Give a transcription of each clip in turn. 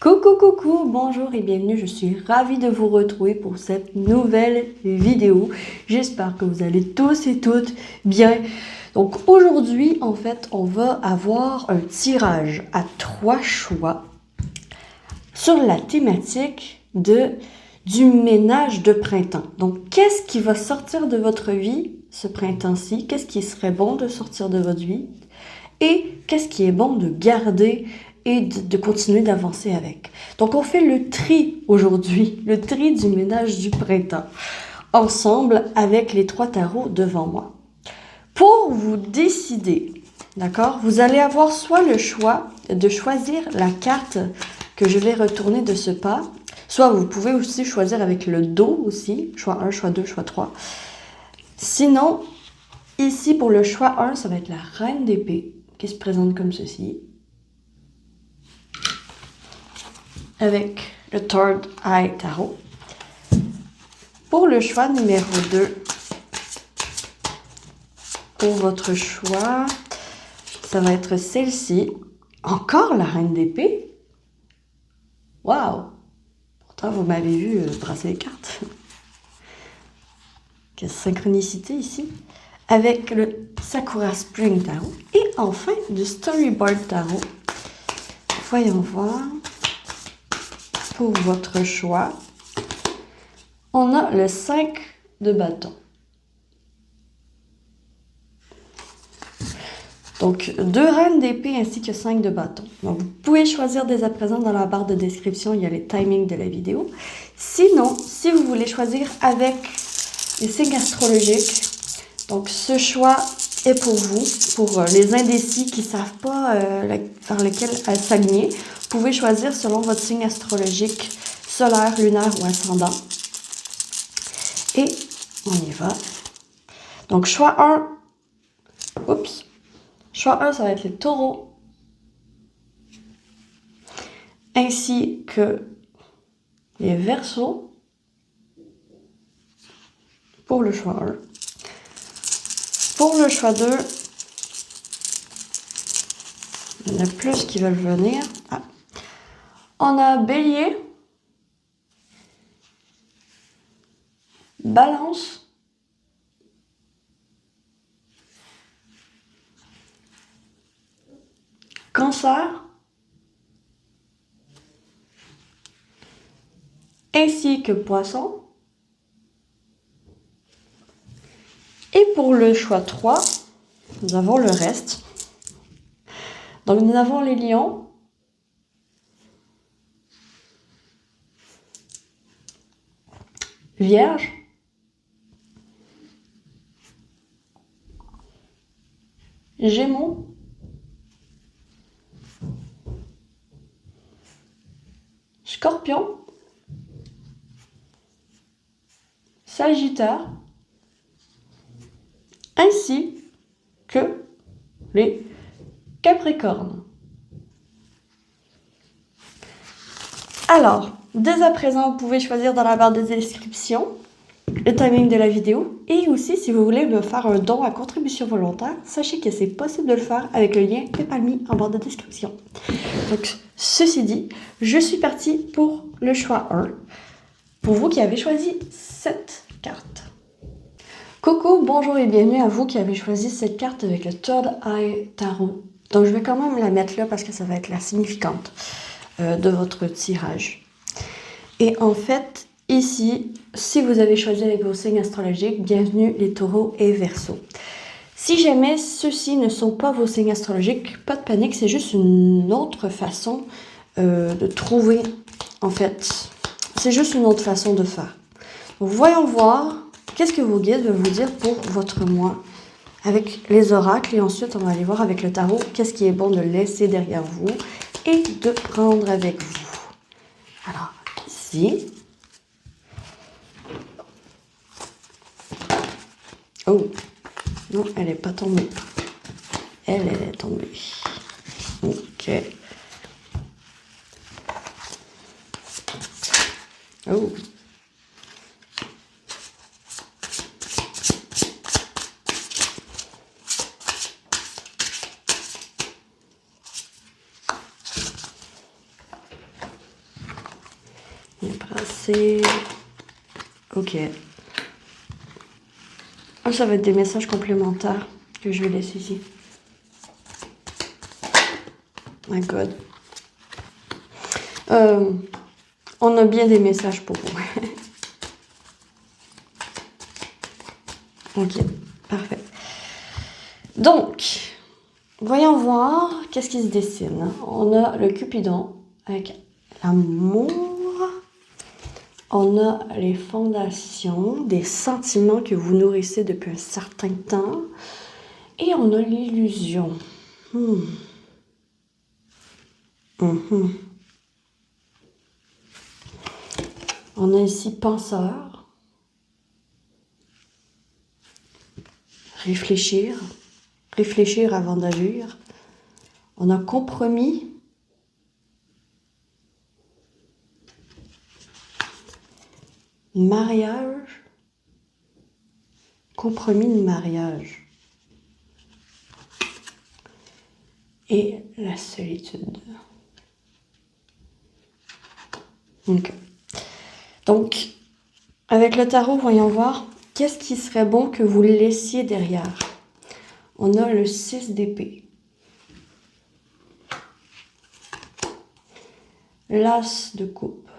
Coucou, bonjour et bienvenue, je suis ravie de vous retrouver pour cette nouvelle vidéo. J'espère que vous allez tous et toutes bien. Donc aujourd'hui, en fait, on va avoir un tirage à 3 choix sur la thématique du ménage de printemps. Donc, qu'est-ce qui va sortir de votre vie ce printemps-ci? Qu'est-ce qui serait bon de sortir de votre vie? Et qu'est-ce qui est bon de garder et de continuer d'avancer avec. Donc, on fait le tri aujourd'hui, le tri du ménage du printemps, ensemble avec les 3 tarots devant moi. Pour vous décider, d'accord, vous allez avoir soit le choix de choisir la carte que je vais retourner de ce pas, soit vous pouvez aussi choisir avec le dos aussi, choix 1, choix 2, choix 3. Sinon, ici pour le choix 1, ça va être la reine d'épée qui se présente comme ceci, avec le Third Eye Tarot. Pour le choix numéro 2, pour votre choix, ça va être celle-ci. Encore la reine d'épée. Waouh! Pourtant, vous m'avez vu brasser les cartes. Quelle synchronicité ici. Avec le Sakura Spring Tarot. Et enfin, du Storyboard Tarot. Voyons voir. Pour votre choix, on a le 5 de bâton. Donc, 2 reines d'épée ainsi que 5 de bâton. Donc, vous pouvez choisir dès à présent dans la barre de description, il y a les timings de la vidéo. Sinon, si vous voulez choisir avec les signes astrologiques, donc ce choix est pour vous, pour les indécis qui ne savent pas vers lequel s'aligner. Vous pouvez choisir selon votre signe astrologique, solaire, lunaire ou ascendant. Et on y va. Donc, choix 1, choix 1, ça va être les taureaux, ainsi que les verseaux pour le choix 1. Pour le choix 2, il y en a plus qui veulent venir. Ah. On a bélier, balance, cancer, ainsi que poisson. Et pour le choix 3, nous avons le reste. Donc nous avons les lions, vierge, gémeaux, scorpion, sagittaire, ainsi que les capricornes. Alors, dès à présent, vous pouvez choisir dans la barre de description le timing de la vidéo. Et aussi, si vous voulez me faire un don à contribution volontaire, sachez que c'est possible de le faire avec le lien PayPal en barre de description. Donc, ceci dit, je suis partie pour le choix 1. Pour vous qui avez choisi cette carte. Coucou, bonjour et bienvenue à vous qui avez choisi cette carte avec le Third Eye Tarot. Donc, je vais quand même la mettre là parce que ça va être la significante de votre tirage. Et en fait, ici, si vous avez choisi avec vos signes astrologiques, bienvenue les taureaux et verseaux. Si jamais ceux-ci ne sont pas vos signes astrologiques, pas de panique, c'est juste une autre façon de trouver, en fait, c'est juste une autre façon de faire. Donc, voyons voir qu'est-ce que vos guides veulent vous dire pour votre mois avec les oracles. Et ensuite, on va aller voir avec le tarot qu'est-ce qui est bon de laisser derrière vous et de prendre avec vous. Alors, ici. Oh, non, elle n'est pas tombée. Elle est tombée. Ok. Oh. Bien brassé. Ok. Ah, ça va être des messages complémentaires que je vais laisser ici. My God. On a bien des messages pour vous. Ok, parfait. Donc, voyons voir qu'est-ce qui se dessine. On a le Cupidon avec l'amour. On a les fondations, des sentiments que vous nourrissez depuis un certain temps. Et on a l'illusion. On a ici penseur. Réfléchir. Réfléchir avant d'agir. On a compromis. Mariage. Compromis de mariage. Et la solitude. Ok. Donc, avec le tarot, voyons voir qu'est-ce qui serait bon que vous laissiez derrière. On a le 6 d'épée. L'as de coupe.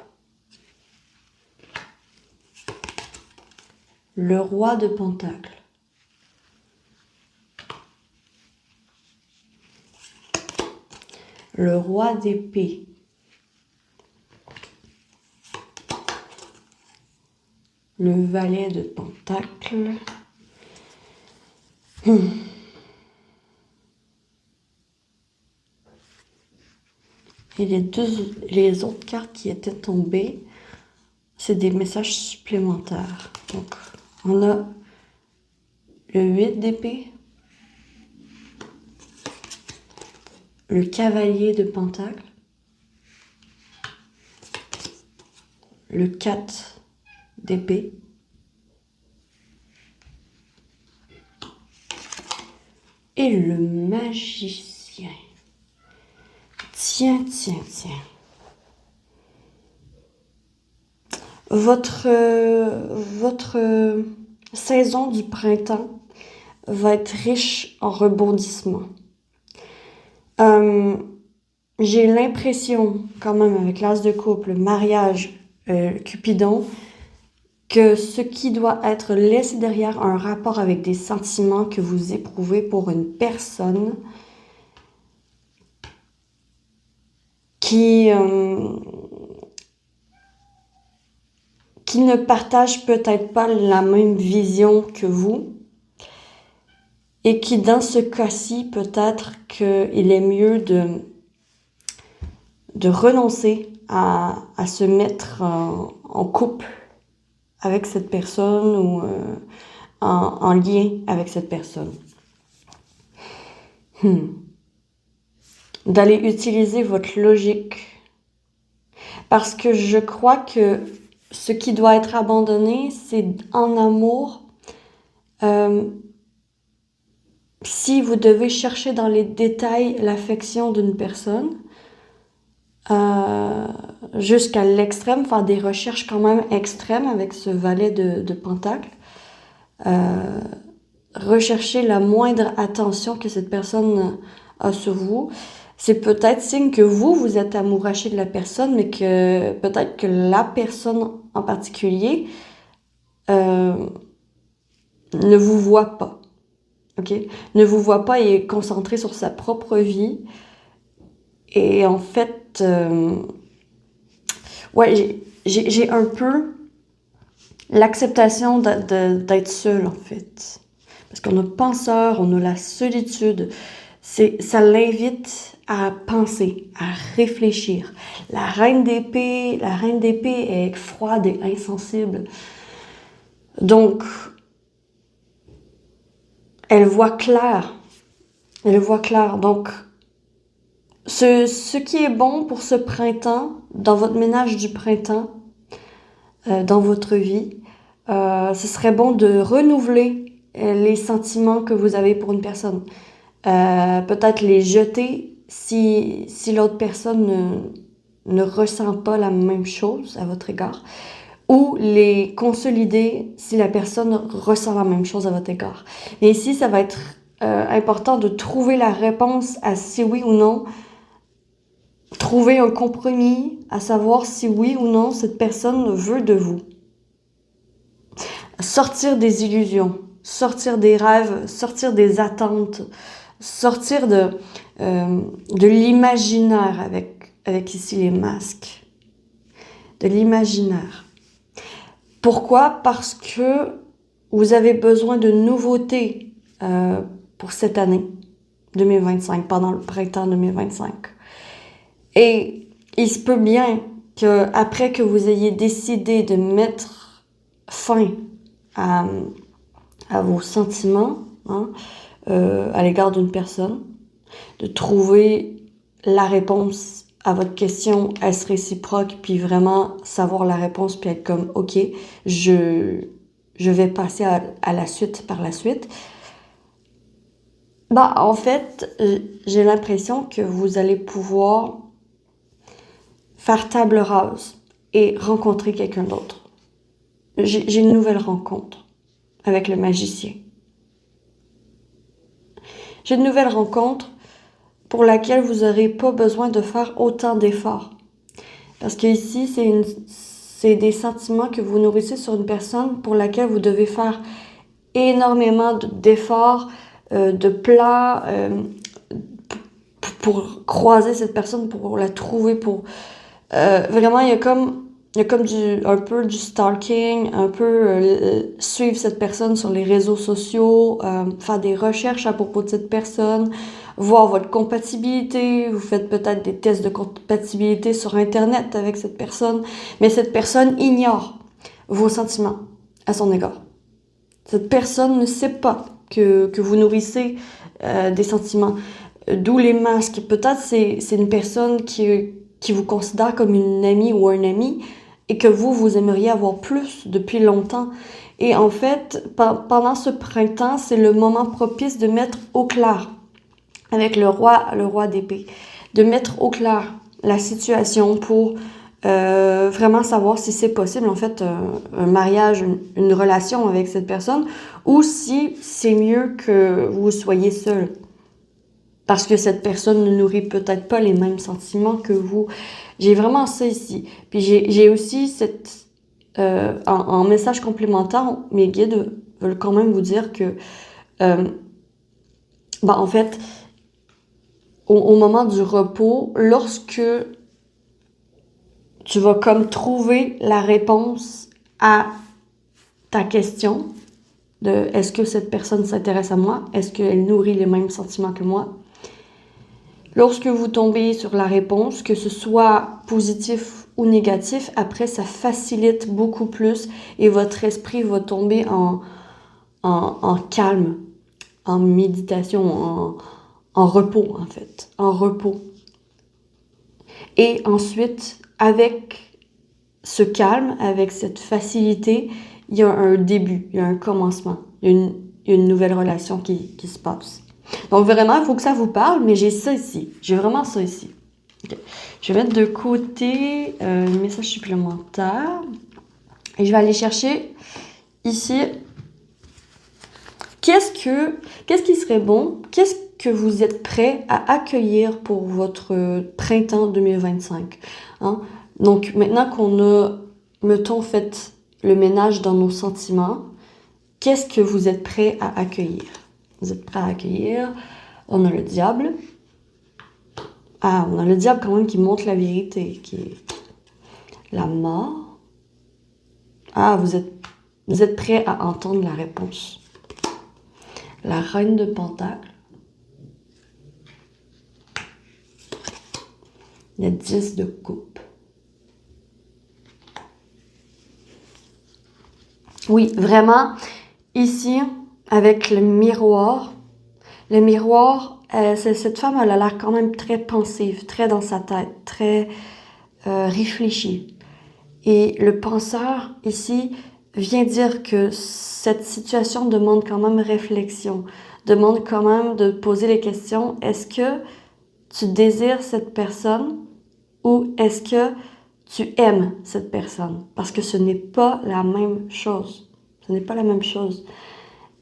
Le roi de pentacle. Le roi d'épée. Le valet de pentacle. Et les autres cartes qui étaient tombées, c'est des messages supplémentaires. Donc, on a le 8 d'épée, le cavalier de pentacle, le 4 d'épée, et le magicien. Tiens. Votre saison du printemps va être riche en rebondissements. J'ai l'impression, quand même, avec l'as de coupe, le mariage, Cupidon, que ce qui doit être laissé derrière a un rapport avec des sentiments que vous éprouvez pour une personne qui ne partage peut-être pas la même vision que vous et qui, dans ce cas-ci, peut-être qu'il est mieux de renoncer à se mettre en couple avec cette personne ou en lien avec cette personne. D'aller utiliser votre logique. Parce que je crois que ce qui doit être abandonné, c'est en amour. Si vous devez chercher dans les détails l'affection d'une personne, jusqu'à l'extrême, faire des recherches quand même extrêmes avec ce valet de pentacle, rechercher la moindre attention que cette personne a sur vous, c'est peut-être signe que vous êtes amouraché de la personne, mais que peut-être que la personne en particulier ne vous voit pas. Ok? Ne vous voit pas et est concentré sur sa propre vie. Et en fait, ouais, j'ai un peu l'acceptation d'être seule, en fait. Parce qu'on a penseur, on a la solitude. Ça l'invite à penser, à réfléchir. La reine d'épée est froide et insensible. Donc, elle voit clair. Donc, ce qui est bon pour ce printemps, dans votre ménage du printemps, dans votre vie, ce serait bon de renouveler les sentiments que vous avez pour une personne. Peut-être les jeter si l'autre personne ne ressent pas la même chose à votre égard, ou les consolider si la personne ressent la même chose à votre égard. Mais ici, ça va être important de trouver la réponse à si oui ou non, trouver un compromis, à savoir si oui ou non cette personne veut de vous. Sortir des illusions, sortir des rêves, sortir des attentes, sortir de l'imaginaire avec ici les masques. De l'imaginaire. Pourquoi? Parce que vous avez besoin de nouveautés pour cette année 2025, pendant le printemps 2025. Et il se peut bien qu'après que vous ayez décidé de mettre fin à vos sentiments à l'égard d'une personne, de trouver la réponse à votre question, est-ce réciproque, puis vraiment savoir la réponse, puis être comme, ok, je vais passer à la suite par la suite. En fait, j'ai l'impression que vous allez pouvoir faire table rase et rencontrer quelqu'un d'autre. J'ai une nouvelle rencontre avec le magicien. J'ai une nouvelle rencontre pour laquelle vous n'aurez pas besoin de faire autant d'efforts. Parce que ici, c'est des sentiments que vous nourrissez sur une personne pour laquelle vous devez faire énormément d'efforts, de plans pour croiser cette personne, pour la trouver, pour... vraiment, il y a comme un peu du stalking, un peu suivre cette personne sur les réseaux sociaux, faire des recherches à propos de cette personne, voir votre compatibilité. Vous faites peut-être des tests de compatibilité sur Internet avec cette personne, mais cette personne ignore vos sentiments à son égard. Cette personne ne sait pas que vous nourrissez des sentiments. D'où les masques. Peut-être c'est une personne qui vous considère comme une amie ou un ami et que vous aimeriez avoir plus depuis longtemps. Et en fait, pendant ce printemps, c'est le moment propice de mettre au clair avec le roi d'épée, de mettre au clair la situation pour vraiment savoir si c'est possible, en fait, un mariage, une relation avec cette personne, ou si c'est mieux que vous soyez seul. Parce que cette personne ne nourrit peut-être pas les mêmes sentiments que vous. J'ai vraiment ça ici. Puis j'ai aussi en message complémentaire, mes guides veulent quand même vous dire que, en fait, au moment du repos, lorsque tu vas comme trouver la réponse à ta question de est-ce que cette personne s'intéresse à moi? Est-ce qu'elle nourrit les mêmes sentiments que moi? Lorsque vous tombez sur la réponse, que ce soit positif ou négatif, après ça facilite beaucoup plus et votre esprit va tomber en calme, en méditation, en repos en fait, en repos. Et ensuite, avec ce calme, avec cette facilité, il y a un début, il y a un commencement, il y a une nouvelle relation qui se passe. Donc vraiment, il faut que ça vous parle, mais j'ai ça ici. J'ai vraiment ça ici. Okay. Je vais mettre de côté un message supplémentaire. Et je vais aller chercher ici. Qu'est-ce qui serait bon? Qu'est-ce que vous êtes prêt à accueillir pour votre printemps 2025? Hein? Donc maintenant qu'on a, mettons, fait le ménage dans nos sentiments, qu'est-ce que vous êtes prêt à accueillir? Vous êtes prêts à accueillir. On a le diable. Ah, on a le diable quand même qui montre la vérité, qui est la mort. Ah, vous êtes prêts à entendre la réponse. La reine de Pentacle. Le 10 de coupe. Oui, vraiment, ici, avec le miroir, cette femme, elle a l'air quand même très pensive, très dans sa tête, très réfléchie. Et le penseur, ici, vient dire que cette situation demande quand même réflexion, demande quand même de poser les questions. Est-ce que tu désires cette personne ou est-ce que tu aimes cette personne? Parce que ce n'est pas la même chose. Ce n'est pas la même chose.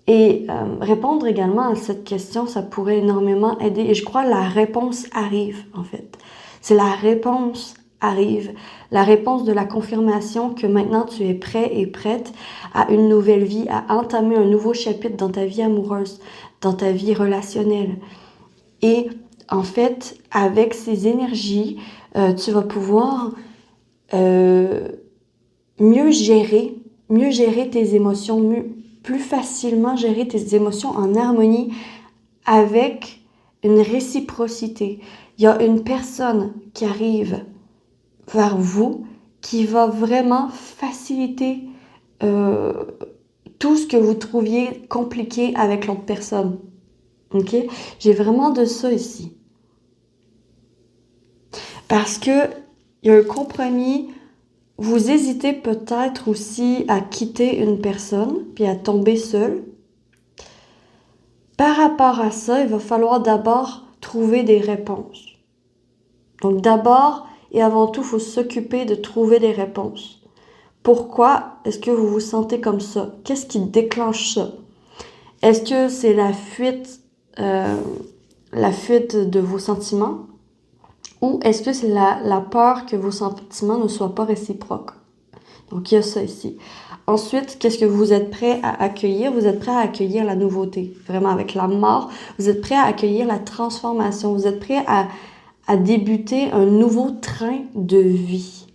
Et répondre également à cette question, ça pourrait énormément aider. Et je crois que la réponse arrive, en fait. C'est la réponse arrive. La réponse de la confirmation que maintenant tu es prêt et prête à une nouvelle vie, à entamer un nouveau chapitre dans ta vie amoureuse, dans ta vie relationnelle. Et en fait, avec ces énergies, tu vas pouvoir mieux gérer tes émotions, plus facilement gérer tes émotions en harmonie avec une réciprocité. Il y a une personne qui arrive vers vous qui va vraiment faciliter tout ce que vous trouviez compliqué avec l'autre personne. Ok? J'ai vraiment de ça ici. Parce que il y a un compromis. Vous hésitez peut-être aussi à quitter une personne, puis à tomber seul. Par rapport à ça, il va falloir d'abord trouver des réponses. Donc d'abord et avant tout, il faut s'occuper de trouver des réponses. Pourquoi est-ce que vous vous sentez comme ça? Qu'est-ce qui déclenche ça? Est-ce que c'est la fuite de vos sentiments? Ou est-ce que c'est la peur que vos sentiments ne soient pas réciproques? Donc, il y a ça ici. Ensuite, qu'est-ce que vous êtes prêt à accueillir? Vous êtes prêt à accueillir la nouveauté, vraiment avec la mort. Vous êtes prêt à accueillir la transformation. Vous êtes prêt à débuter un nouveau train de vie.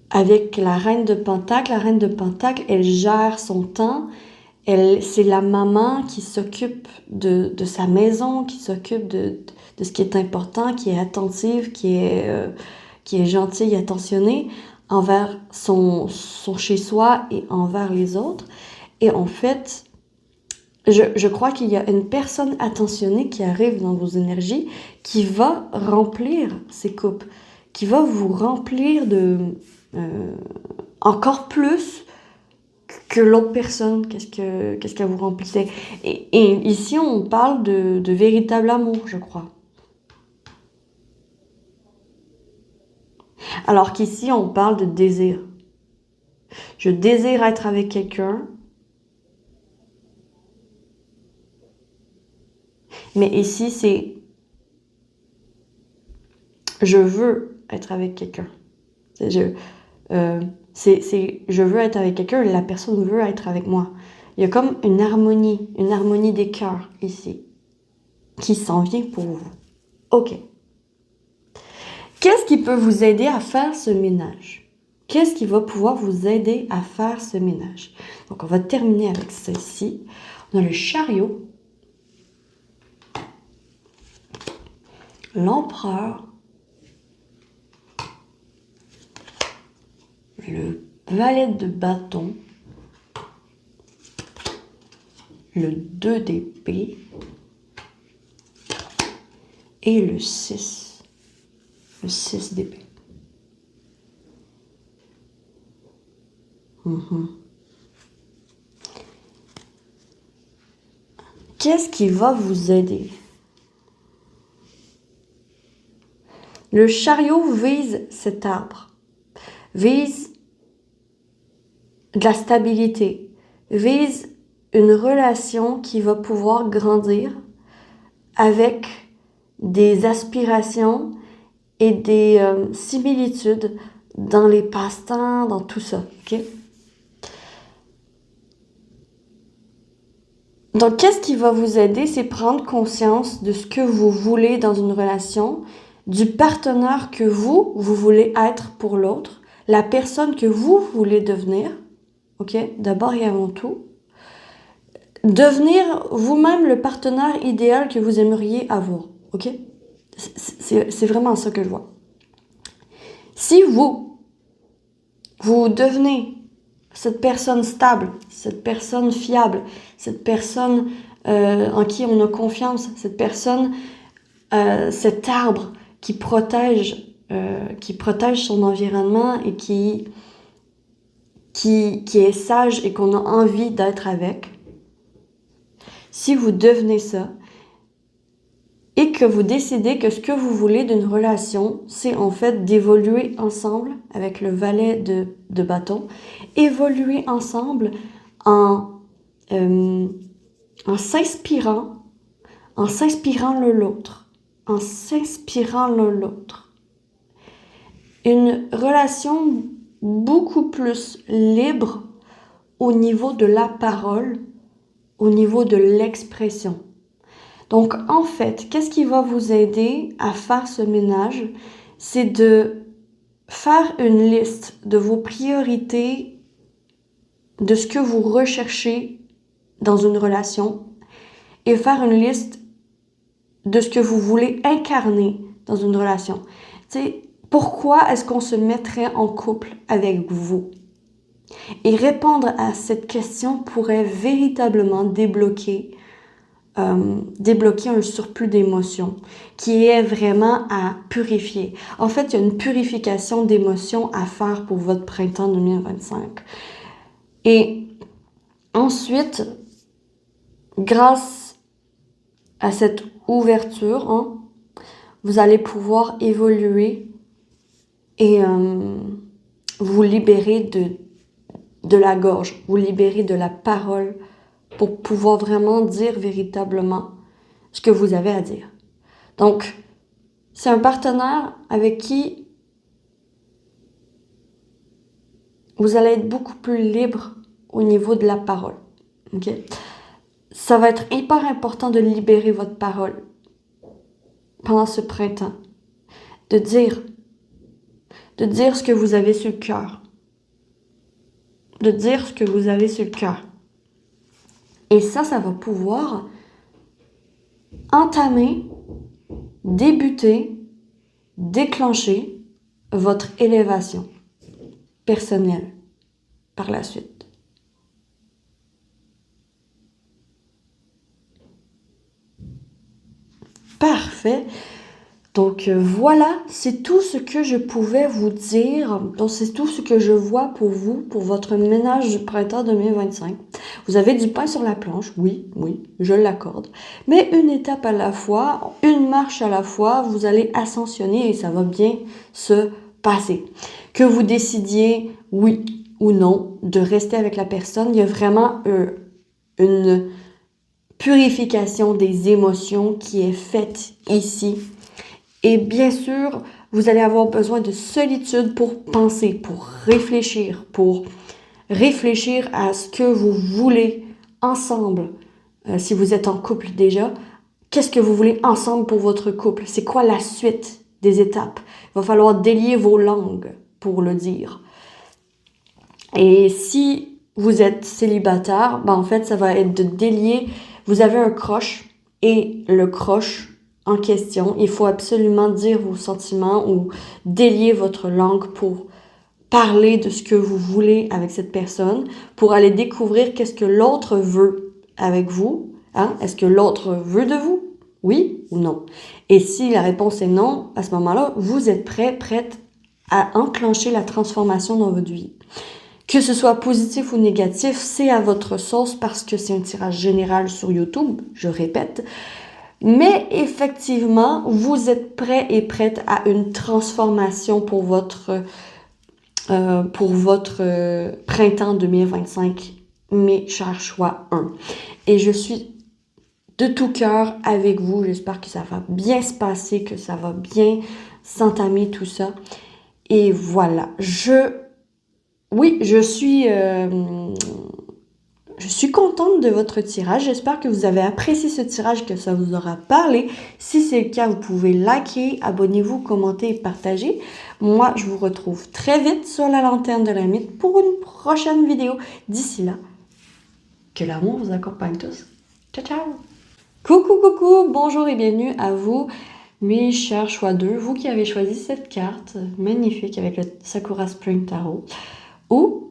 Avec la reine de Pentacle, elle gère son temps. C'est la maman qui s'occupe de sa maison, qui s'occupe de ce qui est important, qui est attentive, qui est gentille, attentionnée envers son chez-soi et envers les autres. Et en fait, je crois qu'il y a une personne attentionnée qui arrive dans vos énergies qui va remplir ces coupes, qui va vous remplir de encore plus que l'autre personne. Qu'est-ce qu'elle vous remplissait. Et ici, on parle de véritable amour, je crois. Alors qu'ici, on parle de désir. Je désire être avec quelqu'un. Mais ici, c'est je veux être avec quelqu'un. Je veux être avec quelqu'un et la personne veut être avec moi. Il y a comme une harmonie des cœurs ici, qui s'en vient pour vous. Ok. Qu'est-ce qui peut vous aider à faire ce ménage? Qu'est-ce qui va pouvoir vous aider à faire ce ménage? Donc, on va terminer avec ceci. On a le chariot, l'empereur, le valet de bâton, le 2 d'épée et le 6 d'épée. Qu'est-ce qui va vous aider? Le chariot vise cet arbre, vise de la stabilité, vise une relation qui va pouvoir grandir avec des aspirations et des similitudes dans les passe-temps, dans tout ça, ok? Donc, qu'est-ce qui va vous aider? C'est prendre conscience de ce que vous voulez dans une relation, du partenaire que vous voulez être pour l'autre, la personne que vous voulez devenir, ok? D'abord et avant tout. Devenir vous-même le partenaire idéal que vous aimeriez avoir, ok? C'est vraiment ça que je vois. Si vous devenez cette personne stable, cette personne fiable, cette personne en qui on a confiance, cette personne, cet arbre qui protège son environnement et qui est sage et qu'on a envie d'être avec. Si vous devenez ça, et que vous décidez que ce que vous voulez d'une relation, c'est en fait d'évoluer ensemble avec le valet de bâton, évoluer ensemble en, en s'inspirant l'autre, en s'inspirant l'un l'autre. Une relation beaucoup plus libre au niveau de la parole, au niveau de l'expression. Donc, en fait, qu'est-ce qui va vous aider à faire ce ménage? C'est de faire une liste de vos priorités, de ce que vous recherchez dans une relation et faire une liste de ce que vous voulez incarner dans une relation. Tu sais, pourquoi est-ce qu'on se mettrait en couple avec vous? Et répondre à cette question pourrait véritablement débloquer un surplus d'émotions qui est vraiment à purifier. En fait, il y a une purification d'émotions à faire pour votre printemps 2025. Et ensuite, grâce à cette ouverture, vous allez pouvoir évoluer et vous libérer de la gorge, vous libérer de la parole pour pouvoir vraiment dire véritablement ce que vous avez à dire. Donc, c'est un partenaire avec qui vous allez être beaucoup plus libre au niveau de la parole. Ok? Ça va être hyper important de libérer votre parole pendant ce printemps. De dire ce que vous avez sur le cœur. De dire ce que vous avez sur le cœur. Et ça va pouvoir entamer, débuter, déclencher votre élévation personnelle par la suite. Parfait. Donc voilà, c'est tout ce que je pouvais vous dire. Donc c'est tout ce que je vois pour vous, pour votre ménage du printemps 2025. Vous avez du pain sur la planche, oui, je l'accorde. Mais une étape à la fois, une marche à la fois, vous allez ascensionner et ça va bien se passer. Que vous décidiez, oui ou non, de rester avec la personne, il y a vraiment une purification des émotions qui est faite ici. Et bien sûr, vous allez avoir besoin de solitude pour penser, pour réfléchir à ce que vous voulez ensemble. Si vous êtes en couple déjà, qu'est-ce que vous voulez ensemble pour votre couple? C'est quoi la suite des étapes? Il va falloir délier vos langues pour le dire. Et si vous êtes célibataire, en fait, ça va être de délier. Vous avez un croche et le croche en question, il faut absolument dire vos sentiments ou délier votre langue pour parler de ce que vous voulez avec cette personne, pour aller découvrir qu'est-ce que l'autre veut avec vous. Est-ce que l'autre veut de vous? Oui ou non? Et si la réponse est non, à ce moment-là, vous êtes prête à enclencher la transformation dans votre vie. Que ce soit positif ou négatif, c'est à votre sauce parce que c'est un tirage général sur YouTube, je répète. Mais effectivement, vous êtes prêt et prête à une transformation pour votre printemps 2025, mes chers choix 1. Et je suis de tout cœur avec vous. J'espère que ça va bien se passer, que ça va bien s'entamer tout ça. Et voilà, je suis contente de votre tirage. J'espère que vous avez apprécié ce tirage, que ça vous aura parlé. Si c'est le cas, vous pouvez liker, abonnez-vous, commenter et partager. Moi, je vous retrouve très vite sur la lanterne de l'ermite pour une prochaine vidéo. D'ici là, que l'amour vous accompagne tous. Ciao, ciao! Coucou, bonjour et bienvenue à vous, mes chers choix 2. Vous qui avez choisi cette carte magnifique avec le Sakura Spring Tarot. Ou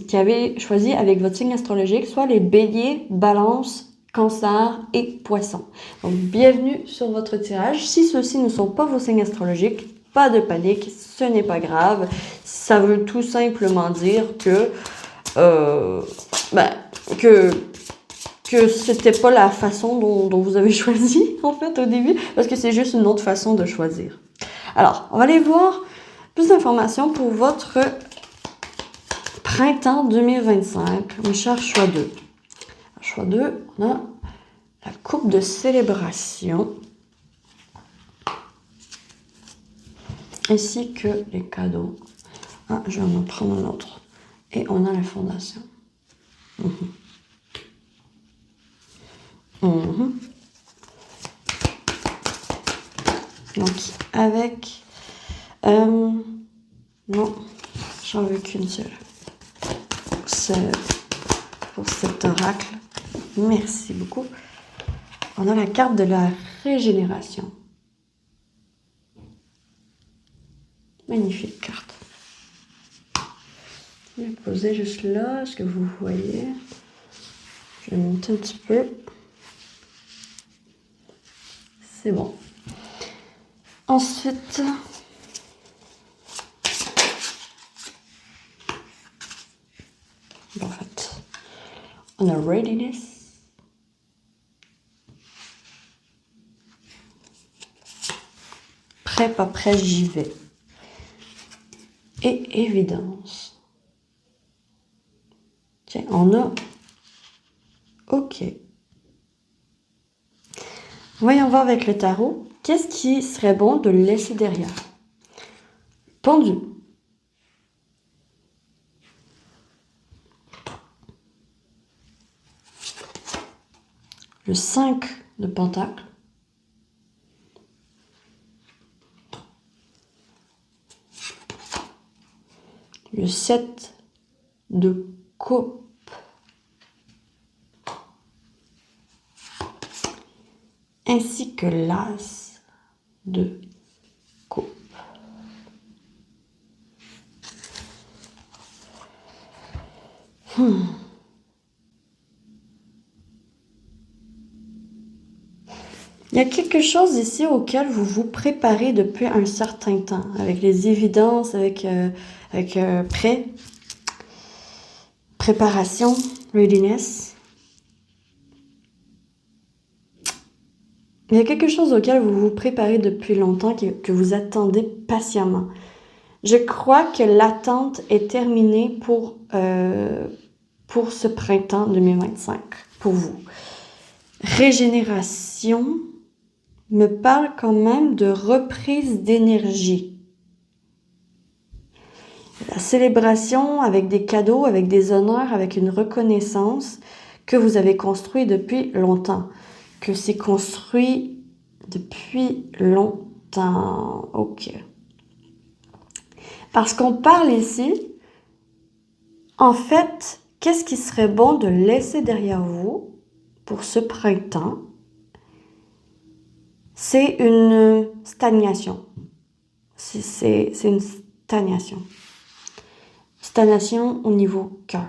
qui avez choisi avec votre signe astrologique, soit les béliers, balance, cancer et poisson. Donc, bienvenue sur votre tirage. Si ceux-ci ne sont pas vos signes astrologiques, pas de panique, ce n'est pas grave. Ça veut tout simplement dire que que c'était pas la façon dont vous avez choisi, en fait, au début, parce que c'est juste une autre façon de choisir. Alors, on va aller voir plus d'informations pour votre printemps 2025. Mes chers choix 2. Choix 2, on a la coupe de célébration, ainsi que les cadeaux. Ah, je vais en prendre un autre. Et on a la fondation. Donc, avec... non, j'en veux qu'une seule. Pour cet oracle. Merci beaucoup. On a la carte de la régénération. Magnifique carte. Je vais poser juste là, ce que vous voyez. Je vais monter un petit peu. C'est bon. Ensuite, en fait, on a readiness. Prêt, pas prêt, j'y vais. Et évidence. Tiens, on a OK. Voyons voir avec le tarot. Qu'est-ce qui serait bon de laisser derrière? Pendu. Le 5 de pentacle. Le 7 de coupe. Ainsi que l'as de coupe. Il y a quelque chose ici auquel vous vous préparez depuis un certain temps, avec les évidences, avec préparation, readiness. Il y a quelque chose auquel vous vous préparez depuis longtemps, que vous attendez patiemment. Je crois que l'attente est terminée pour ce printemps 2025, pour vous. Régénération me parle quand même de reprise d'énergie. La célébration avec des cadeaux, avec des honneurs, avec une reconnaissance que vous avez construit depuis longtemps. Que c'est construit depuis longtemps. OK. Parce qu'on parle ici, en fait, qu'est-ce qui serait bon de laisser derrière vous pour ce printemps? C'est une stagnation. C'est une stagnation. Stagnation au niveau cœur.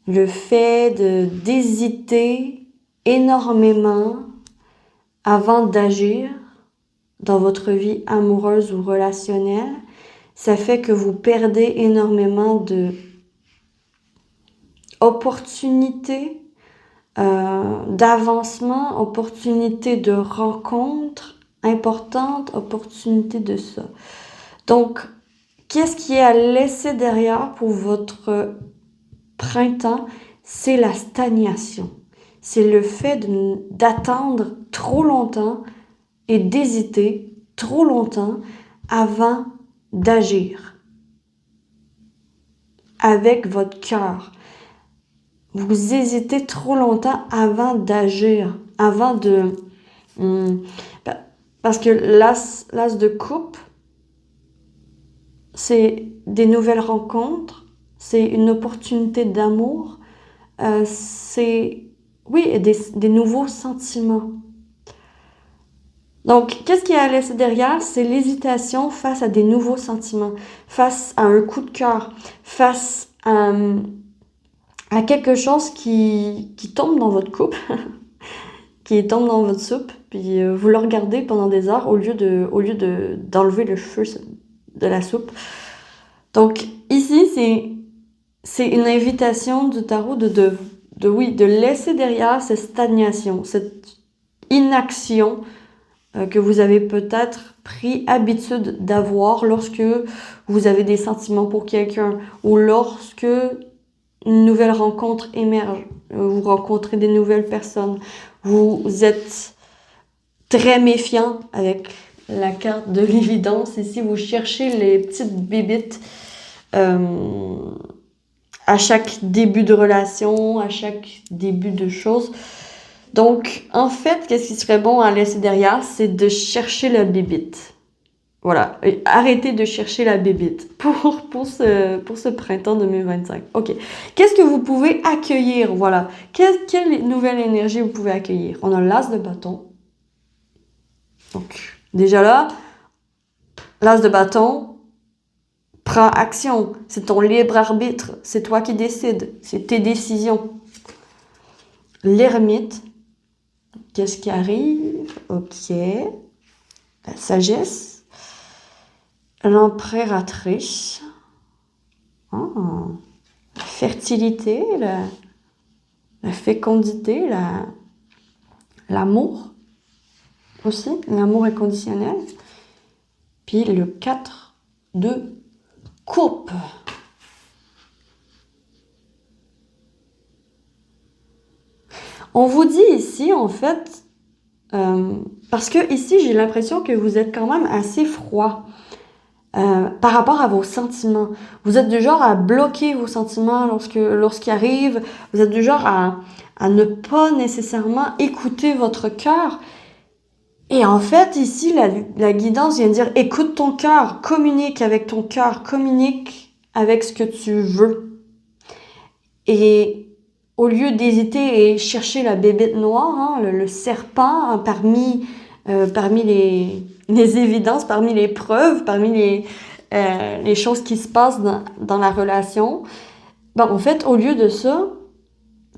Le fait d'hésiter énormément avant d'agir dans votre vie amoureuse ou relationnelle, ça fait que vous perdez énormément de opportunités d'avancement, opportunités de rencontres importantes, opportunités de ça. Donc, qu'est-ce qui est à laisser derrière pour votre printemps? C'est la stagnation. C'est le fait d'attendre trop longtemps et d'hésiter trop longtemps avant d'agir avec votre cœur. Vous hésitez trop longtemps avant d'agir, avant de... Parce que l'as de coupe, c'est des nouvelles rencontres, c'est une opportunité d'amour, c'est, oui, des nouveaux sentiments. Donc, qu'est-ce qui est à laisser derrière? C'est l'hésitation face à des nouveaux sentiments, face à un coup de cœur, face à quelque chose qui tombe dans votre coupe, qui tombe dans votre soupe, puis vous le regardez pendant des heures au lieu d'enlever le feu de la soupe. Donc ici, c'est une invitation du tarot de laisser derrière cette stagnation, cette inaction que vous avez peut-être pris habitude d'avoir lorsque vous avez des sentiments pour quelqu'un ou lorsque une nouvelle rencontre émerge, vous rencontrez des nouvelles personnes, vous êtes très méfiant avec la carte de l'évidence. Ici, vous cherchez les petites bébites à chaque début de relation, à chaque début de choses. Donc, en fait, qu'est-ce qui serait bon à laisser derrière, c'est de chercher la bébite. Voilà, et arrêtez de chercher la bébite pour ce printemps 2025. OK. Qu'est-ce que vous pouvez accueillir? Voilà. Quelle nouvelle énergie vous pouvez accueillir? On a l'as de bâton. Donc, déjà là, l'as de bâton, prends action. C'est ton libre arbitre. C'est toi qui décides. C'est tes décisions. L'ermite. Qu'est-ce qui arrive? OK. La sagesse. L'empératrice. Oh. La fertilité, la fécondité, l'amour aussi, l'amour inconditionnel. Puis le 4 de coupe. On vous dit ici, en fait, parce que ici, j'ai l'impression que vous êtes quand même assez froid par rapport à vos sentiments. Vous êtes du genre à bloquer vos sentiments lorsqu'ils arrivent. Vous êtes du genre à ne pas nécessairement écouter votre cœur. Et en fait, ici, la guidance vient dire, écoute ton cœur, communique avec ton cœur, communique avec ce que tu veux. Et au lieu d'hésiter et chercher la bébête noire, hein, le serpent, hein, parmi les évidences, parmi les preuves, parmi les choses qui se passent dans la relation, ben, en fait, au lieu de ça,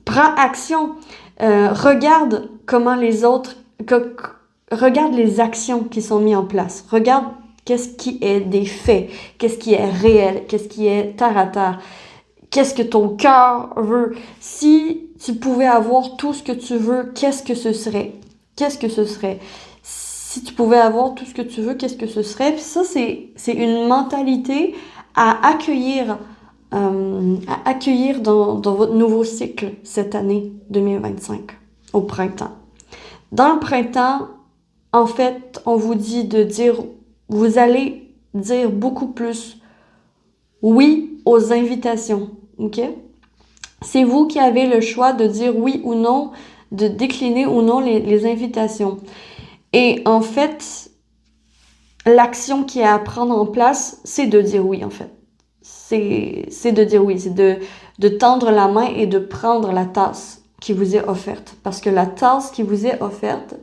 prends action. Regarde comment les autres... Regarde les actions qui sont mises en place. Regarde qu'est-ce qui est des faits, qu'est-ce qui est réel, qu'est-ce qui est terre à terre. Qu'est-ce que ton cœur veut? Si tu pouvais avoir tout ce que tu veux, qu'est-ce que ce serait? Qu'est-ce que ce serait? Si tu pouvais avoir tout ce que tu veux, qu'est-ce que ce serait? Puis ça, c'est une mentalité à accueillir dans votre nouveau cycle cette année 2025, au printemps. Dans le printemps, en fait, on vous dit de dire, vous allez dire beaucoup plus oui aux invitations, ok? C'est vous qui avez le choix de dire oui ou non, de décliner ou non les invitations. Et en fait, l'action qui est à prendre en place, c'est de dire oui, en fait. C'est de dire oui, c'est de tendre la main et de prendre la tasse qui vous est offerte. Parce que la tasse qui vous est offerte,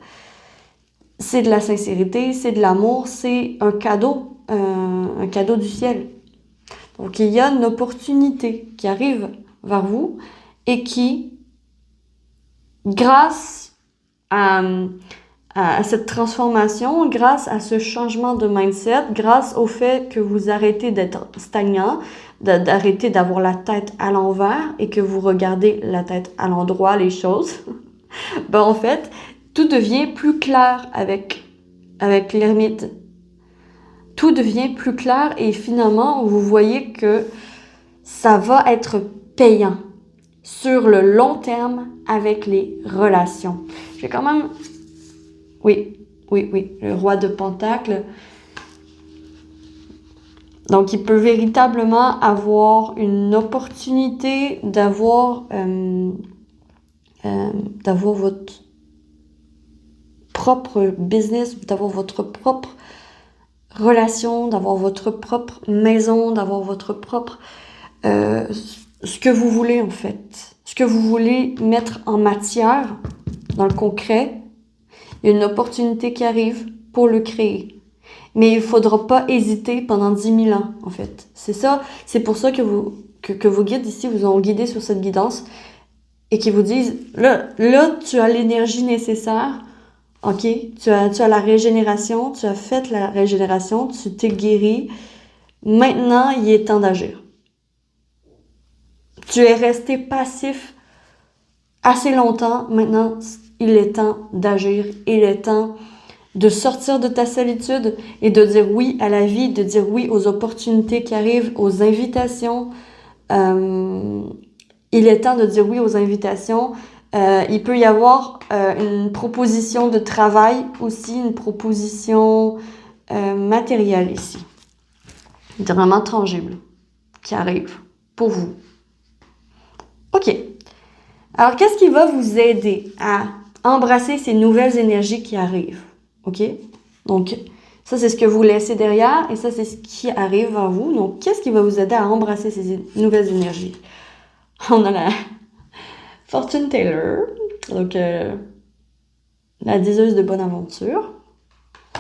c'est de la sincérité, c'est de l'amour, c'est un cadeau du ciel. Donc, il y a une opportunité qui arrive vers vous et qui, grâce à cette transformation, grâce à ce changement de mindset, grâce au fait que vous arrêtez d'être stagnant, d'arrêter d'avoir la tête à l'envers et que vous regardez la tête à l'endroit, les choses, ben en fait, tout devient plus clair avec l'ermite. Tout devient plus clair et finalement, vous voyez que ça va être payant sur le long terme avec les relations. J'ai quand même... Oui, le roi de Pentacle. Donc, il peut véritablement avoir une opportunité d'avoir votre propre business, d'avoir votre propre relation, d'avoir votre propre maison, d'avoir votre propre... ce que vous voulez, en fait. Ce que vous voulez mettre en matière, dans le concret. Il y a une opportunité qui arrive pour le créer. Mais il ne faudra pas hésiter pendant 10 000 ans, en fait. C'est ça. C'est pour ça que vos guides ici vous ont guidé sur cette guidance et qui vous disent, là tu as l'énergie nécessaire. OK? Tu as la régénération. Tu as fait la régénération. Tu t'es guéri. Maintenant, il est temps d'agir. Tu es resté passif assez longtemps. Maintenant, il est temps d'agir. Il est temps de sortir de ta solitude et de dire oui à la vie, de dire oui aux opportunités qui arrivent, aux invitations. Il est temps de dire oui aux invitations. Il peut y avoir une proposition de travail aussi, une proposition matérielle ici, vraiment tangible, qui arrive pour vous. OK. Alors, qu'est-ce qui va vous aider à embrasser ces nouvelles énergies qui arrivent? OK? Donc, ça, c'est ce que vous laissez derrière et ça, c'est ce qui arrive vers vous. Donc, qu'est-ce qui va vous aider à embrasser ces nouvelles énergies? On a la Fortune Teller, donc la diseuse de bonne aventure,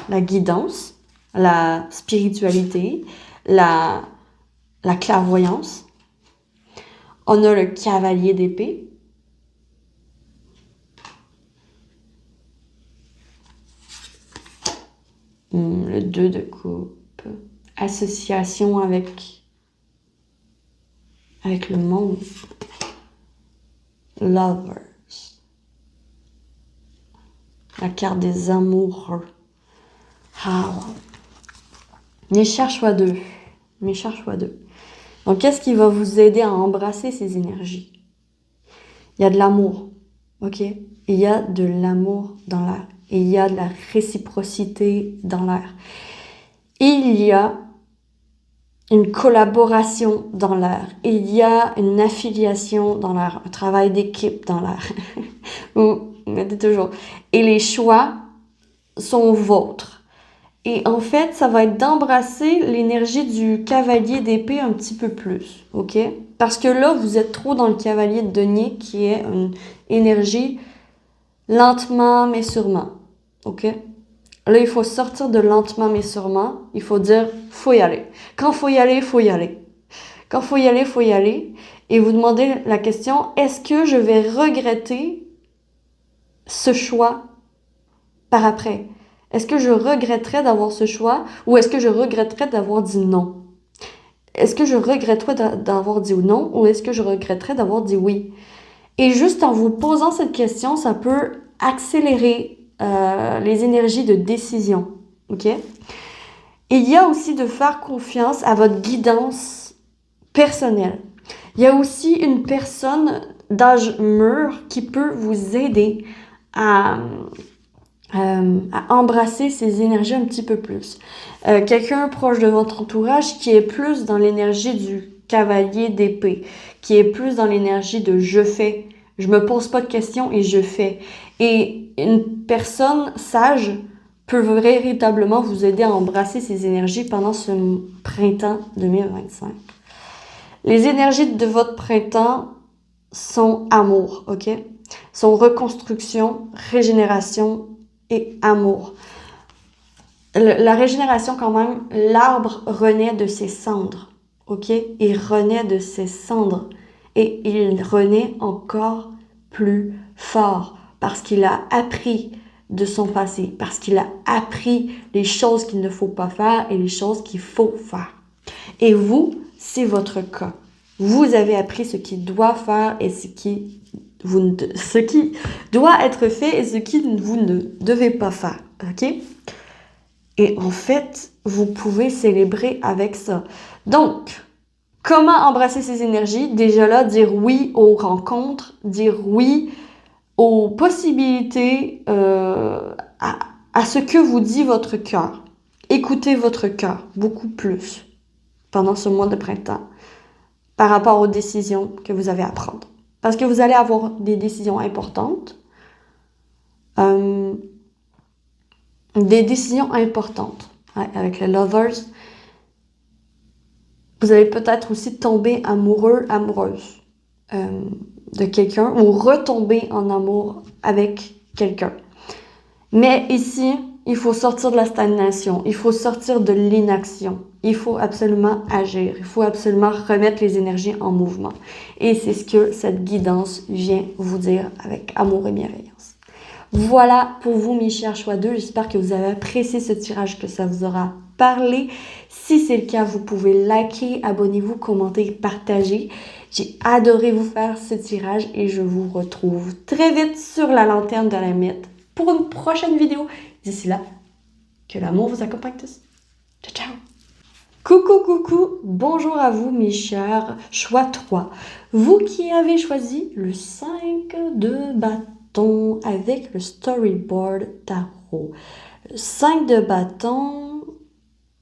la guidance, la spiritualité, la clairvoyance. On a le cavalier d'épée. Le 2 de coupe. Association avec le monde. Lovers. La carte des amoureux. Ah, wow. Mes chers choix 2. Donc, qu'est-ce qui va vous aider à embrasser ces énergies? Il y a de l'amour, ok? Il y a de l'amour dans l'air. Il y a de la réciprocité dans l'air. Il y a une collaboration dans l'air. Il y a une affiliation dans l'air, un travail d'équipe dans l'air. Vous mettez toujours. Et les choix sont vôtres. Et en fait, ça va être d'embrasser l'énergie du cavalier d'épée un petit peu plus, ok? Parce que là, vous êtes trop dans le cavalier de denier qui est une énergie lentement mais sûrement, ok? Là, il faut sortir de lentement mais sûrement. Il faut dire, faut y aller. Quand faut y aller, faut y aller. Quand faut y aller, faut y aller. Et vous demandez la question, est-ce que je vais regretter ce choix par après? Est-ce que je regretterais d'avoir ce choix ou est-ce que je regretterais d'avoir dit non? Est-ce que je regretterais d'avoir dit non ou est-ce que je regretterais d'avoir dit oui? Et juste en vous posant cette question, ça peut accélérer les énergies de décision, ok? Et il y a aussi de faire confiance à votre guidance personnelle. Il y a aussi une personne d'âge mûr qui peut vous aider à embrasser ces énergies un petit peu plus. Quelqu'un proche de votre entourage qui est plus dans l'énergie du cavalier d'épée, qui est plus dans l'énergie de je fais, je me pose pas de questions et je fais. Et une personne sage peut véritablement vous aider à embrasser ces énergies pendant ce printemps 2025. Les énergies de votre printemps sont amour, ok? Sont reconstruction, régénération et amour. La régénération quand même, l'arbre renaît de ses cendres, ok? Il renaît de ses cendres et il renaît encore plus fort parce qu'il a appris de son passé, parce qu'il a appris les choses qu'il ne faut pas faire et les choses qu'il faut faire. Et vous, c'est votre cas. Vous avez appris ce qui doit faire et ce qui doit être fait et ce qui vous ne devez pas faire, ok? Et en fait, vous pouvez célébrer avec ça. Donc, comment embrasser ces énergies? Déjà là, dire oui aux rencontres, dire oui aux possibilités, à ce que vous dit votre cœur. Écoutez votre cœur beaucoup plus pendant ce mois de printemps par rapport aux décisions que vous avez à prendre. Parce que vous allez avoir des décisions importantes. Des décisions importantes. Ouais, avec les lovers, vous allez peut-être aussi tomber amoureux, amoureuse de quelqu'un ou retomber en amour avec quelqu'un. Mais ici, il faut sortir de la stagnation, il faut sortir de l'inaction, il faut absolument agir, il faut absolument remettre les énergies en mouvement. Et c'est ce que cette guidance vient vous dire avec amour et bienveillance. Voilà pour vous, mes chers choix 2. J'espère que vous avez apprécié ce tirage, que ça vous aura parlé. Si c'est le cas, vous pouvez liker, abonnez-vous, commenter, partager. J'ai adoré vous faire ce tirage et je vous retrouve très vite sur la lanterne de la mythe pour une prochaine vidéo. D'ici là, que l'amour vous accompagne tous. Ciao, ciao! Coucou, coucou, bonjour à vous mes chers choix 3. Vous qui avez choisi le 5 de bâton avec le storyboard tarot. Le 5 de bâton,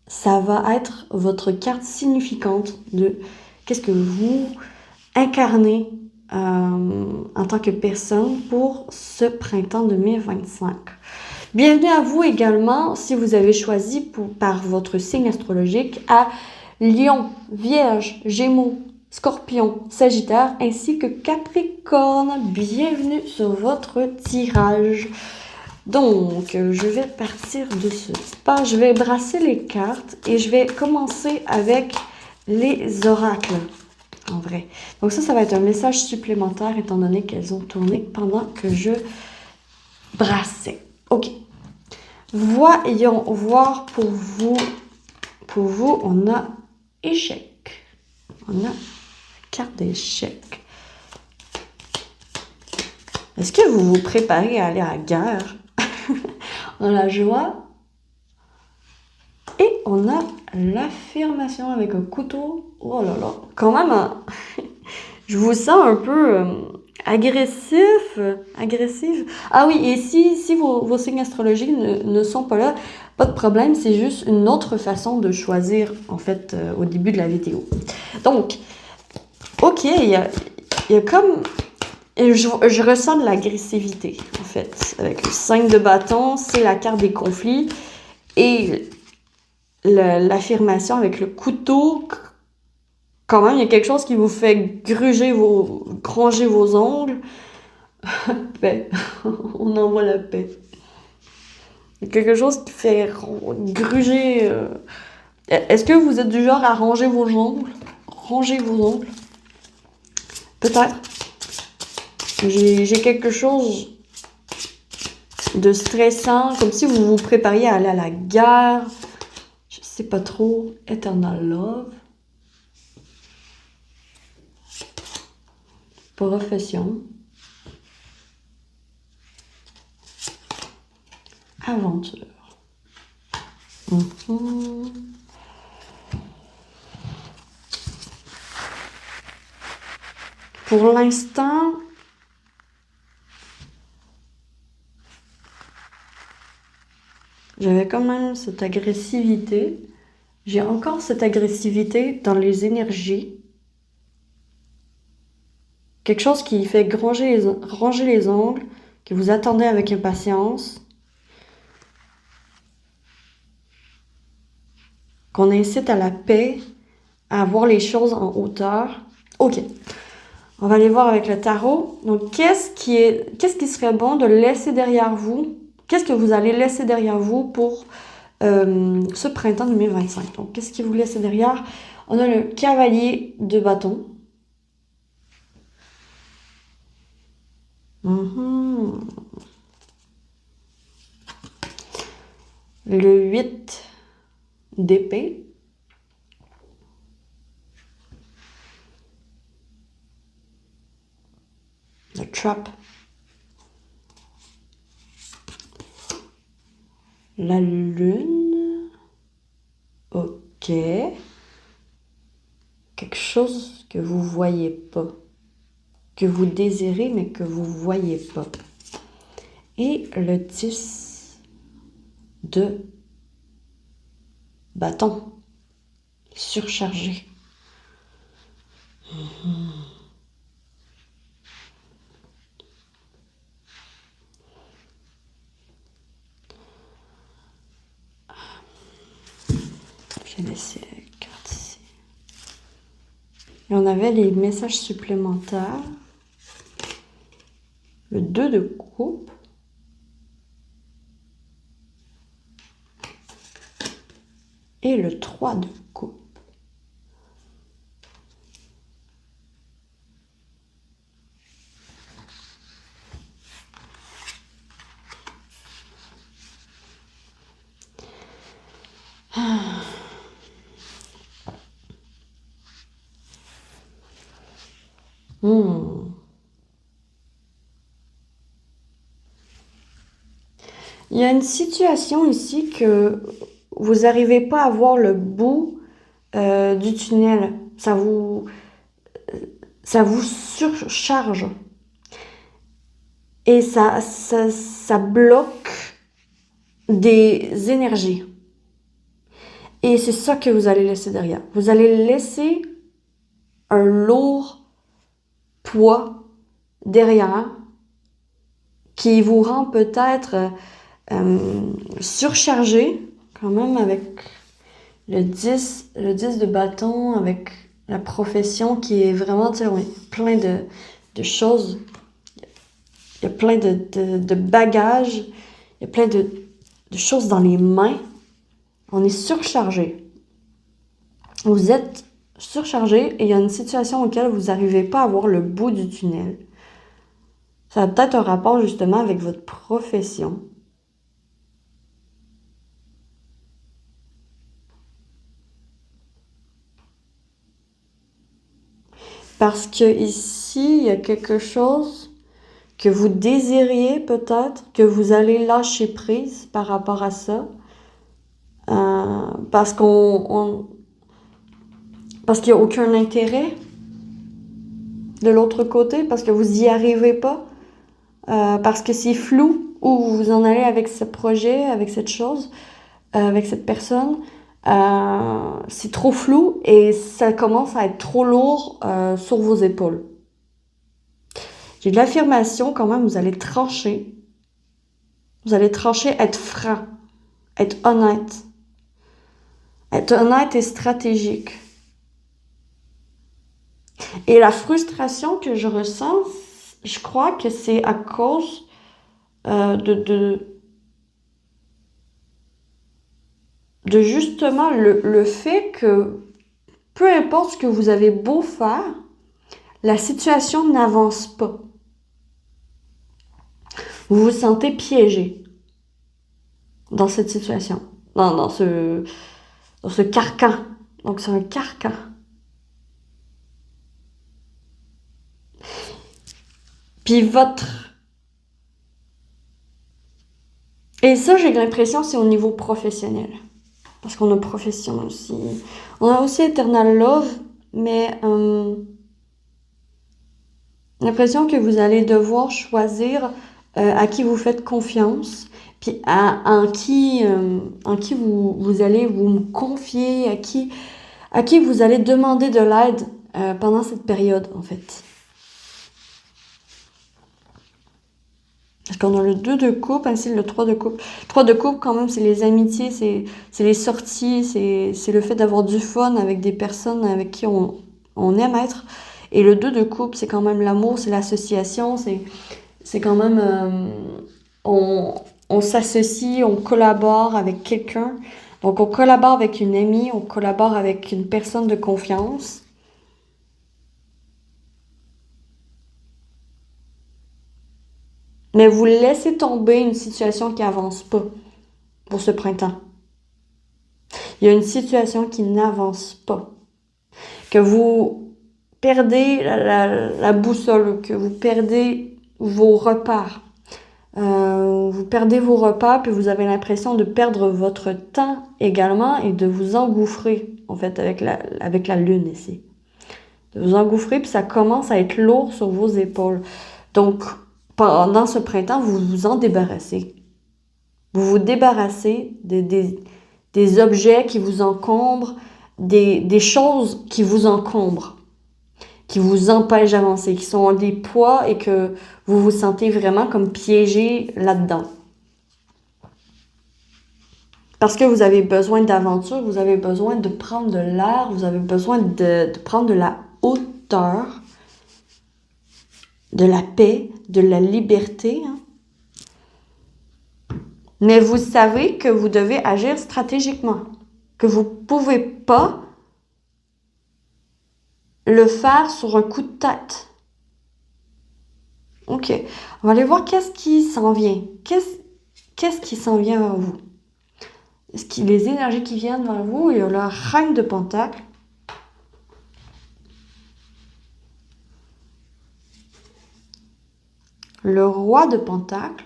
ça va être votre carte significante de qu'est-ce que vous incarnez en tant que personne pour ce printemps 2025. Bienvenue à vous également si vous avez choisi par votre signe astrologique à Lion, Vierge, Gémeaux, Scorpion, Sagittaire ainsi que Capricorne. Bienvenue sur votre tirage. Donc, je vais partir de ce pas. Je vais brasser les cartes et je vais commencer avec les oracles. En vrai. Donc ça va être un message supplémentaire étant donné qu'elles ont tourné pendant que je brassais. Ok. Voyons voir pour vous. Pour vous, on a échec. On a carte d'échec. Est-ce que vous vous préparez à aller à la guerre? On a la joie. Et on a l'affirmation avec un couteau. Oh là là. Quand même, hein? Je vous sens un peu agressive. Ah oui, et si vos signes astrologiques ne sont pas là, pas de problème, c'est juste une autre façon de choisir, en fait, au début de la vidéo. Donc, ok, il y a comme... Je ressens de l'agressivité, en fait. Avec le 5 de bâton, c'est la carte des conflits. Et l'affirmation avec le couteau... Quand même, il y a quelque chose qui vous fait granger vos ongles. Paix. On envoie la paix. Il y a quelque chose qui fait gruger. Est-ce que vous êtes du genre à ranger vos ongles? Ranger vos ongles? Peut-être. J'ai quelque chose de stressant, comme si vous vous prépariez à aller à la guerre. Je sais pas trop. Eternal Love. Profession. Aventure. Pour l'instant, j'avais quand même cette agressivité. J'ai encore cette agressivité dans les énergies. Quelque chose qui fait ranger les ongles, que vous attendez avec impatience. Qu'on incite à la paix, à voir les choses en hauteur. Ok, on va aller voir avec le tarot. Donc, qu'est-ce qui serait bon de laisser derrière vous? Qu'est-ce que vous allez laisser derrière vous pour ce printemps 2025? Donc, qu'est-ce qui vous laisse derrière? On a le cavalier de bâton. Le 8 d'épée. Le trap. La lune. Ok. Quelque chose que vous voyez pas. Que vous désirez, mais que vous voyez pas. Et le 10 de bâton. Surchargé. J'ai laissé la carte ici. Et on avait les messages supplémentaires. Le 2 de coupe. Et le 3 de coupe. Hmm. Il y a une situation ici que vous n'arrivez pas à voir le bout du tunnel. Ça vous surcharge et ça bloque des énergies. Et c'est ça que vous allez laisser derrière. Vous allez laisser un lourd poids derrière qui vous rend peut-être surchargé quand même avec le 10 de bâton, avec la profession qui est vraiment, tu sais, on est plein de choses. Il y a plein de bagages, il y a plein de choses dans les mains. On est surchargé. Vous êtes surchargé et il y a une situation auquel vous n'arrivez pas à voir le bout du tunnel. Ça a peut-être un rapport justement avec votre profession. Parce que ici, il y a quelque chose que vous désiriez peut-être, que vous allez lâcher prise par rapport à ça. Parce parce qu'il n'y a aucun intérêt de l'autre côté, parce que vous n'y arrivez pas, parce que c'est flou où vous en allez avec ce projet, avec cette chose, avec cette personne. C'est trop flou et ça commence à être trop lourd sur vos épaules. J'ai de l'affirmation quand même, vous allez trancher. Vous allez trancher, être franc, être honnête. Être honnête et stratégique. Et la frustration que je ressens, je crois que c'est à cause de justement le fait que peu importe ce que vous avez beau faire, la situation n'avance pas. Vous vous sentez piégé dans cette situation, dans ce carcan. Donc c'est un carcan. Puis Et ça, j'ai l'impression, c'est au niveau professionnel. Parce qu'on a profession aussi. On a aussi Eternal Love, mais l'impression que vous allez devoir choisir à qui vous faites confiance, puis en qui vous allez vous confier, à qui vous allez demander de l'aide pendant cette période, en fait. Parce qu'on a le 2 de coupe, ainsi le 3 de coupe. 3 de coupe, quand même, c'est les amitiés, c'est les sorties, c'est le fait d'avoir du fun avec des personnes avec qui on aime être. Et le 2 de coupe, c'est quand même l'amour, c'est l'association, c'est quand même... on s'associe, on collabore avec quelqu'un. Donc, on collabore avec une amie, on collabore avec une personne de confiance. Mais vous laissez tomber une situation qui avance pas pour ce printemps. Il y a une situation qui n'avance pas. Que vous perdez la boussole, que vous perdez vos repères. Vous perdez vos repas, puis vous avez l'impression de perdre votre temps également et de vous engouffrer, en fait, avec la lune ici. De vous engouffrer, puis ça commence à être lourd sur vos épaules. Donc, pendant ce printemps, vous vous en débarrassez. Vous vous débarrassez des objets qui vous encombrent, des choses qui vous encombrent, qui vous empêchent d'avancer, qui sont des poids et que vous vous sentez vraiment comme piégé là-dedans. Parce que vous avez besoin d'aventure, vous avez besoin de prendre de l'air, vous avez besoin de prendre de la hauteur, de la paix, de la liberté. Hein. Mais vous savez que vous devez agir stratégiquement, que vous ne pouvez pas le faire sur un coup de tête. Ok, on va aller voir qu'est-ce qui s'en vient. Qu'est-ce qui s'en vient vers vous? Est-ce que les énergies qui viennent vers vous, il y a la reine de Pentacle. Le roi de Pentacle.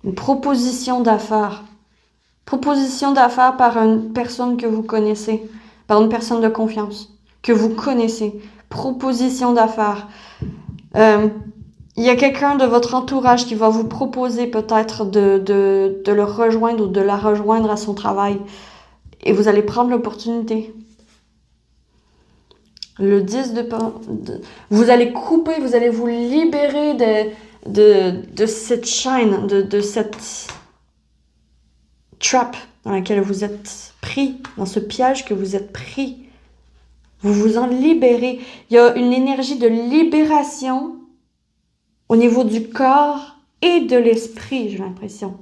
Une proposition d'affaires. Proposition d'affaires par une personne que vous connaissez, par une personne de confiance que vous connaissez. Proposition d'affaires. Il y a quelqu'un de votre entourage qui va vous proposer peut-être de le rejoindre ou de la rejoindre à son travail. Et vous allez prendre l'opportunité. Le 10 vous allez couper, vous allez vous libérer de cette chaîne, de cette trap dans laquelle vous êtes pris, dans ce piège que vous êtes pris. Vous vous en libérez. Il y a une énergie de libération au niveau du corps et de l'esprit, j'ai l'impression.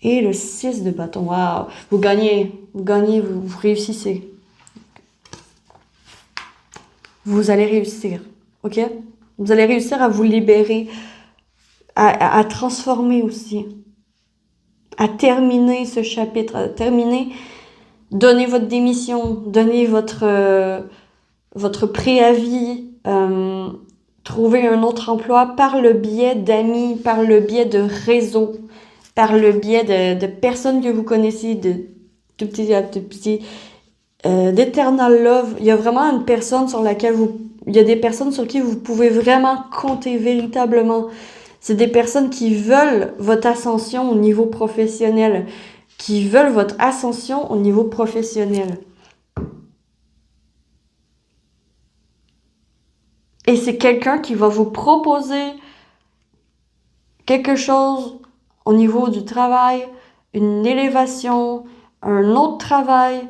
Et le 6 de bâton. Waouh! Vous gagnez, vous réussissez. Vous allez réussir, ok? Vous allez réussir à vous libérer, à transformer aussi, à terminer ce chapitre, à terminer, donner votre démission, donner votre préavis, trouver un autre emploi par le biais d'amis, par le biais de réseaux, par le biais de personnes que vous connaissez, de tout petit, d'Eternal Love. Il y a vraiment une personne sur laquelle il y a des personnes sur qui vous pouvez vraiment compter véritablement. C'est des personnes qui veulent votre ascension au niveau professionnel, qui veulent votre ascension au niveau professionnel. Et c'est quelqu'un qui va vous proposer quelque chose au niveau du travail, une élévation, un autre travail,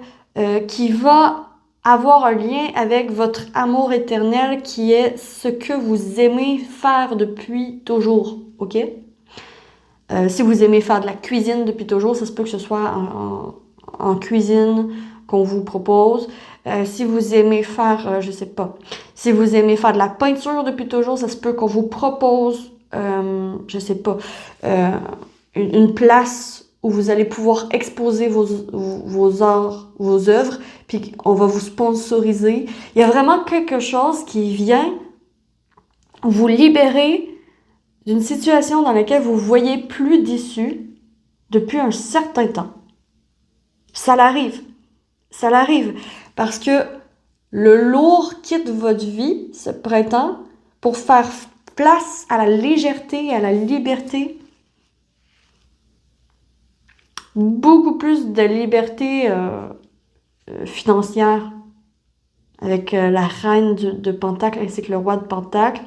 qui va avoir un lien avec votre amour éternel qui est ce que vous aimez faire depuis toujours, ok? Si vous aimez faire de la cuisine depuis toujours, ça se peut que ce soit en cuisine qu'on vous propose. Si vous aimez faire, je sais pas, si vous aimez faire de la peinture depuis toujours, ça se peut qu'on vous propose, je sais pas, une place où vous allez pouvoir exposer vos arts, vos œuvres, puis on va vous sponsoriser. Il y a vraiment quelque chose qui vient vous libérer d'une situation dans laquelle vous voyez plus d'issue depuis un certain temps. Ça l'arrive. Ça l'arrive. Parce que le lourd quitte votre vie ce printemps pour faire place à la légèreté et à la liberté. Beaucoup plus de liberté financière avec la reine de Pentacle ainsi que le roi de Pentacle.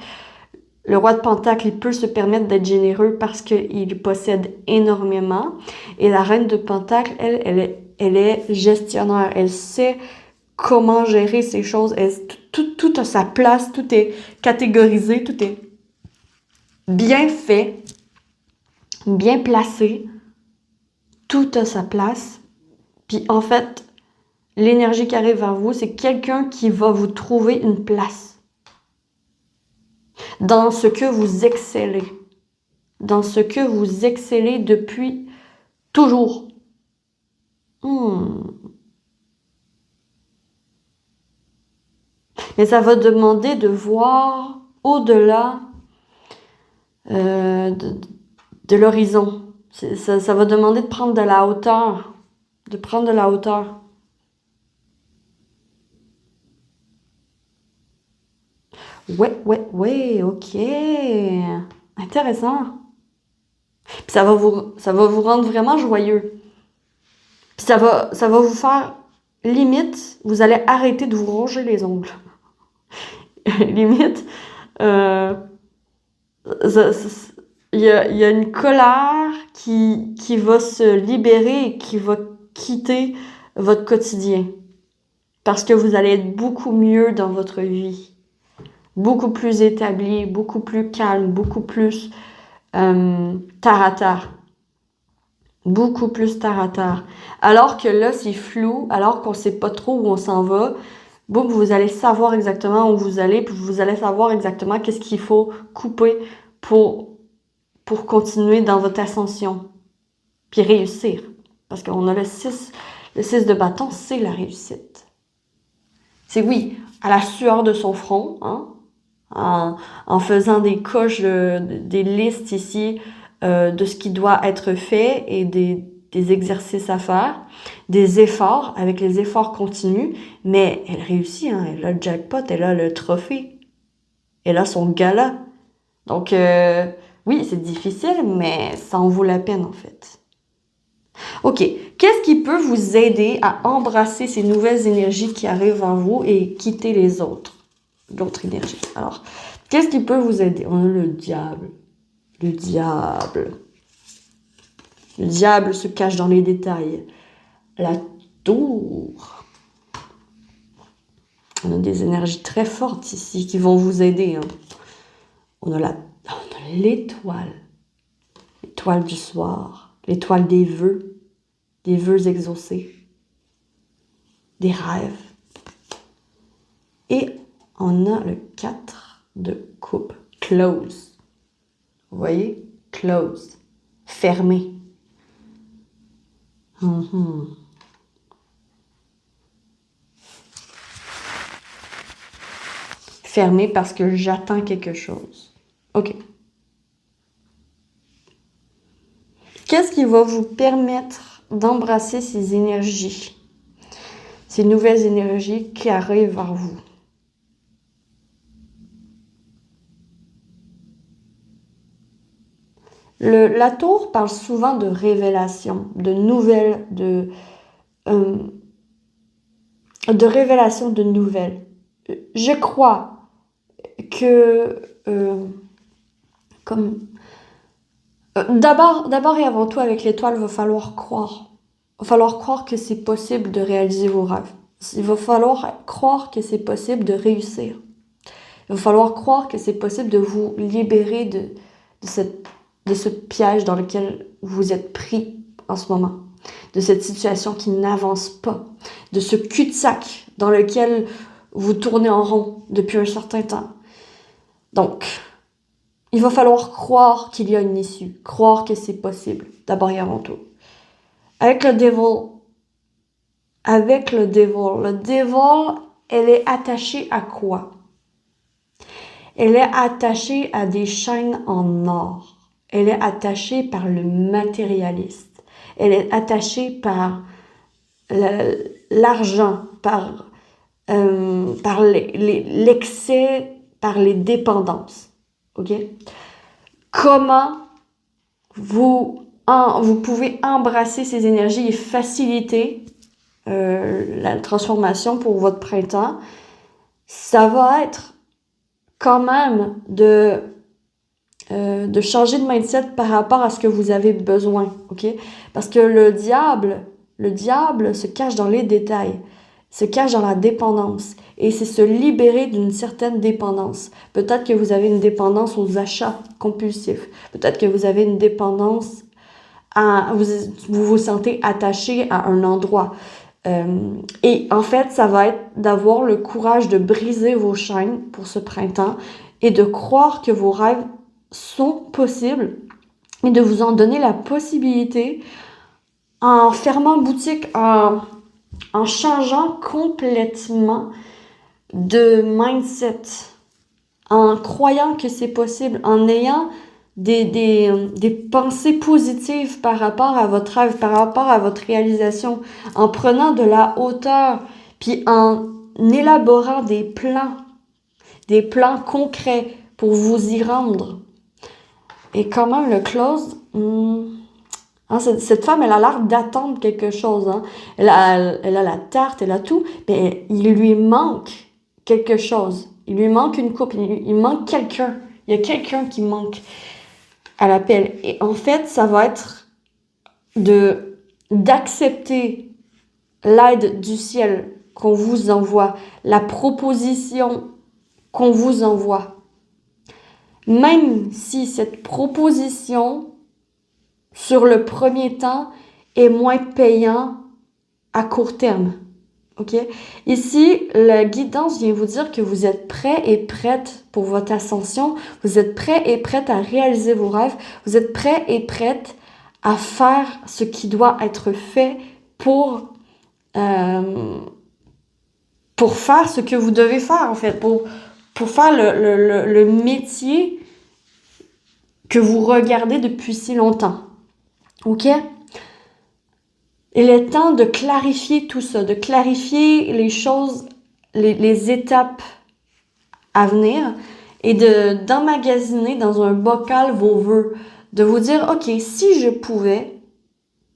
Le roi de Pentacle, il peut se permettre d'être généreux parce qu'il possède énormément. Et la reine de Pentacle, elle est gestionnaire. Elle sait comment gérer ces choses. Tout a sa place, tout est catégorisé, tout est bien fait, bien placé. Tout a sa place. Puis en fait, l'énergie qui arrive vers vous, c'est quelqu'un qui va vous trouver une place dans ce que vous excellez. Dans ce que vous excellez depuis toujours. Mais ça va demander de voir au-delà de l'horizon. Ça va demander de prendre de la hauteur. De prendre de la hauteur. Ouais, ok. Intéressant. Puis ça va vous rendre vraiment joyeux. Puis ça va vous faire, limite, vous allez arrêter de vous ronger les ongles. Limite, il y a une colère qui va se libérer et qui va quitter votre quotidien. Parce que vous allez être beaucoup mieux dans votre vie. Beaucoup plus établi, beaucoup plus calme, beaucoup plus terre à terre. Beaucoup plus terre à terre. Alors que là, c'est flou, alors qu'on sait pas trop où on s'en va, boum, vous allez savoir exactement où vous allez, puis vous allez savoir exactement qu'est-ce qu'il faut couper pour continuer dans votre ascension. Puis réussir. Parce qu'on a le 6 de bâton, c'est la réussite. C'est oui, à la sueur de son front, hein, en faisant des coches, des listes ici de ce qui doit être fait et des exercices à faire, des efforts, avec les efforts continus, mais elle réussit, hein, elle a le jackpot, elle a le trophée, elle a son gala. Donc, oui, c'est difficile, mais ça en vaut la peine en fait. OK. Qu'est-ce qui peut vous aider à embrasser ces nouvelles énergies qui arrivent en vous et quitter les autres? L'autre énergie. Alors, qu'est-ce qui peut vous aider? On a le diable. Le diable. Le diable se cache dans les détails. La tour. On a des énergies très fortes ici qui vont vous aider. Hein. On a l'étoile. L'étoile du soir. L'étoile des vœux exaucés, des rêves. Et on a le 4 de coupe, close. Vous voyez? Close, fermé. Fermé parce que j'attends quelque chose. OK. Qu'est-ce qui va vous permettre d'embrasser ces énergies, ces nouvelles énergies qui arrivent vers vous? La tour parle souvent de révélation, de nouvelles, de révélation de nouvelles. Je crois que d'abord et avant tout avec l'étoile, il va falloir croire. Il va falloir croire que c'est possible de réaliser vos rêves. Il va falloir croire que c'est possible de réussir. Il va falloir croire que c'est possible de vous libérer de ce piège dans lequel vous êtes pris en ce moment, de cette situation qui n'avance pas, de ce cul-de-sac dans lequel vous tournez en rond depuis un certain temps. Donc, il va falloir croire qu'il y a une issue, croire que c'est possible, d'abord et avant tout. Avec le devil, elle est attachée à quoi? Elle est attachée à des chaînes en or. Elle est attachée par le matérialiste. Elle est attachée par l'argent, par l'excès, par les dépendances. OK? Comment vous pouvez embrasser ces énergies et faciliter la transformation pour votre printemps? Ça va être quand même de changer de mindset par rapport à ce que vous avez besoin, OK? Parce que le diable se cache dans les détails, se cache dans la dépendance. Et c'est se libérer d'une certaine dépendance. Peut-être que vous avez une dépendance aux achats compulsifs. Peut-être que vous avez une dépendance vous vous sentez attaché à un endroit. Et en fait, ça va être d'avoir le courage de briser vos chaînes pour ce printemps et de croire que vos rêves sont possibles et de vous en donner la possibilité en fermant boutique, en changeant complètement de mindset, en croyant que c'est possible, en ayant des pensées positives par rapport à votre rêve, par rapport à votre réalisation, en prenant de la hauteur, puis en élaborant des plans concrets pour vous y rendre. Et quand même, le close, cette femme, elle a l'air d'attendre quelque chose. Hein. Elle a la tarte, elle a tout, mais il lui manque quelque chose. Il lui manque une coupe, il manque quelqu'un. Il y a quelqu'un qui manque à l'appel. Et en fait, ça va être d'accepter l'aide du ciel qu'on vous envoie, la proposition qu'on vous envoie. Même si cette proposition, sur le premier temps, est moins payant à court terme. OK? Ici, la guidance vient vous dire que vous êtes prêt et prête pour votre ascension. Vous êtes prêt et prête à réaliser vos rêves. Vous êtes prêt et prête à faire ce qui doit être fait pour pour faire ce que vous devez faire, en fait, pour faire le métier que vous regardez depuis si longtemps. OK? Il est temps de clarifier tout ça, de clarifier les choses, les étapes à venir et d'emmagasiner dans un bocal vos vœux. De vous dire, OK, si je pouvais,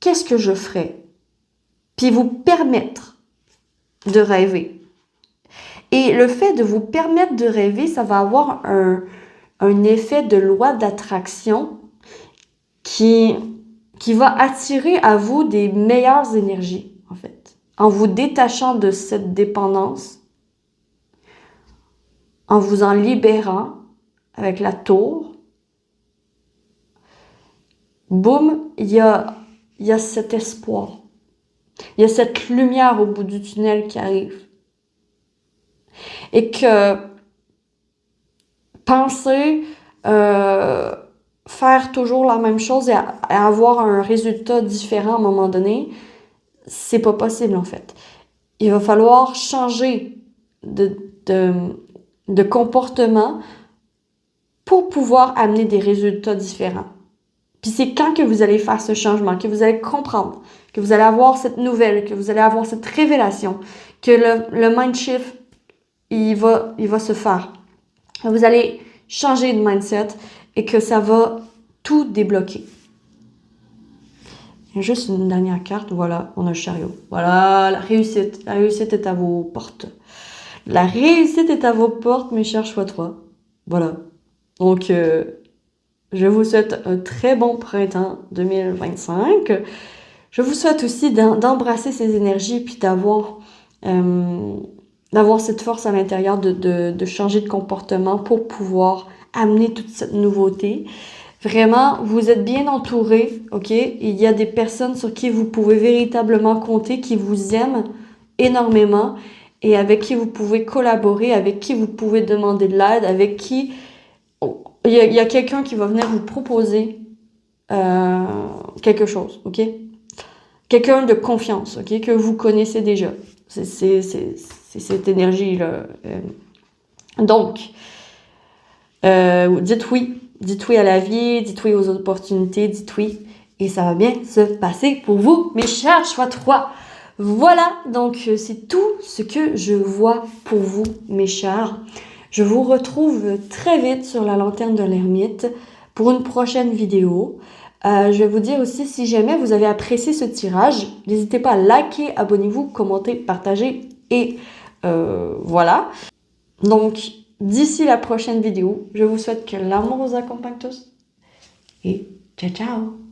qu'est-ce que je ferais? Puis vous permettre de rêver. Et le fait de vous permettre de rêver, ça va avoir un effet de loi d'attraction qui va attirer à vous des meilleures énergies, en fait. En vous détachant de cette dépendance, en vous en libérant avec la tour, boum, il y a cet espoir. Il y a cette lumière au bout du tunnel qui arrive. Et que penser faire toujours la même chose et avoir un résultat différent à un moment donné, c'est pas possible en fait. Il va falloir changer de comportement pour pouvoir amener des résultats différents. Puis c'est quand que vous allez faire ce changement, que vous allez comprendre, que vous allez avoir cette nouvelle, que vous allez avoir cette révélation, que le mind shift, il va se faire. Vous allez changer de mindset et que ça va tout débloquer. Il y a juste une dernière carte, voilà, on a le chariot. Voilà, la réussite. La réussite est à vos portes. La réussite est à vos portes, mes chers choix-3. Voilà. Donc, je vous souhaite un très bon printemps 2025. Je vous souhaite aussi d'embrasser ces énergies puis d'avoir cette force à l'intérieur de changer de comportement pour pouvoir amener toute cette nouveauté. Vraiment, vous êtes bien entouré, OK? Il y a des personnes sur qui vous pouvez véritablement compter, qui vous aiment énormément et avec qui vous pouvez collaborer, avec qui vous pouvez demander de l'aide, avec qui il y a quelqu'un qui va venir vous proposer quelque chose, OK? Quelqu'un de confiance, OK? Que vous connaissez déjà. C'est cette énergie-là. Donc, dites oui. Dites oui à la vie, dites oui aux opportunités, dites oui. Et ça va bien se passer pour vous, mes chers choix 3. Voilà, donc c'est tout ce que je vois pour vous, mes chers. Je vous retrouve très vite sur la lanterne de l'ermite pour une prochaine vidéo. Je vais vous dire aussi, si jamais vous avez apprécié ce tirage, n'hésitez pas à liker, abonnez-vous, commentez, partagez et voilà. Donc, d'ici la prochaine vidéo, je vous souhaite que l'amour vous accompagne tous et ciao ciao!